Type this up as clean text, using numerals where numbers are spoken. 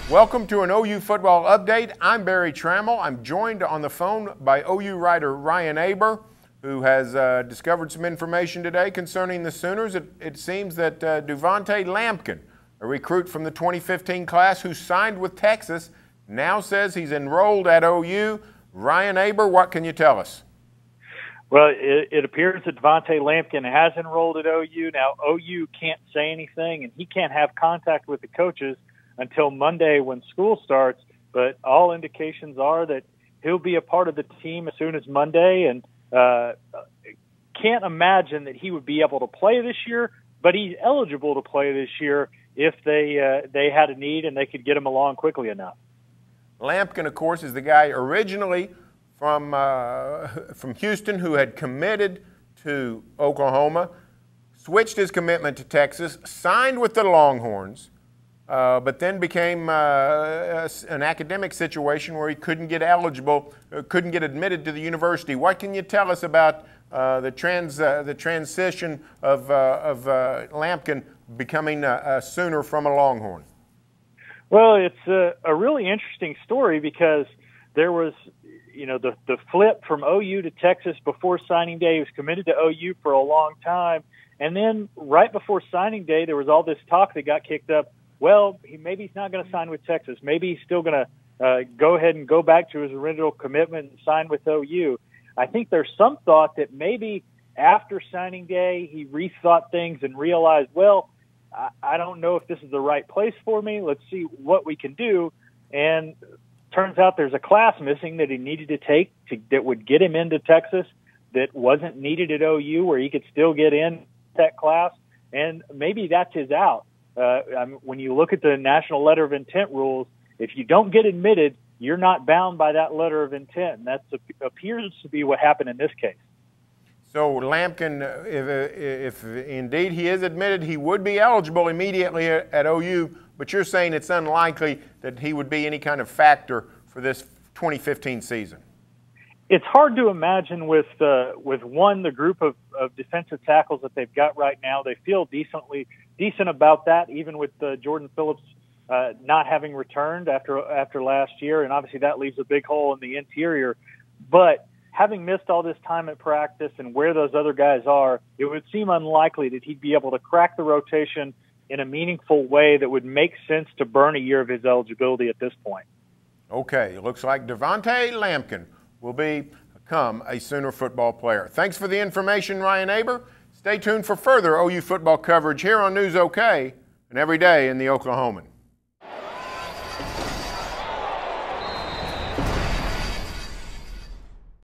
Welcome to an OU football update. I'm Barry Trammell. I'm joined on the phone by OU writer Ryan Aber, who has discovered some information today concerning the Sooners. It seems that Devontae Lampkin, a recruit from the 2015 class who signed with Texas, now says he's enrolled at OU. Ryan Aber, what can you tell us? Well, it appears that Devontae Lampkin has enrolled at OU. Now, OU can't say anything, and he can't have contact with the coaches until Monday when school starts. But all indications are that he'll be a part of the team as soon as Monday, and can't imagine that he would be able to play this year, but he's eligible to play this year if they had a need and they could get him along quickly enough. Lampkin, of course, is the guy originally from Houston who had committed to Oklahoma, switched his commitment to Texas, signed with the Longhorns, but then became an academic situation where he couldn't get admitted to the university. What can you tell us about the transition of Lampkin becoming a Sooner from a Longhorn? Well, it's a really interesting story because there was, the flip from OU to Texas before signing day. He was committed to OU for a long time. And then right before signing day, there was all this talk that got kicked up. Well, maybe he's not going to sign with Texas. Maybe he's still going to go ahead and go back to his original commitment and sign with OU. I think there's some thought that maybe after signing day, he rethought things and realized, well, I don't know if this is the right place for me. Let's see what we can do. And turns out there's a class missing that he needed to take that would get him into Texas that wasn't needed at OU, where he could still get in that class. And maybe that's his out. When you look at the National Letter of Intent rules, if you don't get admitted, you're not bound by that letter of intent. And that appears to be what happened in this case. So Lampkin, if indeed he is admitted, he would be eligible immediately at OU, but you're saying it's unlikely that he would be any kind of factor for this 2015 season. It's hard to imagine with the group of defensive tackles that they've got right now. They feel decent about that, even with Jordan Phillips not having returned after last year, and obviously that leaves a big hole in the interior. But having missed all this time at practice and where those other guys are, it would seem unlikely that he'd be able to crack the rotation in a meaningful way that would make sense to burn a year of his eligibility at this point. Okay, it looks like Devontae Lampkin will become a Sooner football player. Thanks for the information, Ryan Aber. Stay tuned for further OU football coverage here on News OK and every day in the Oklahoman.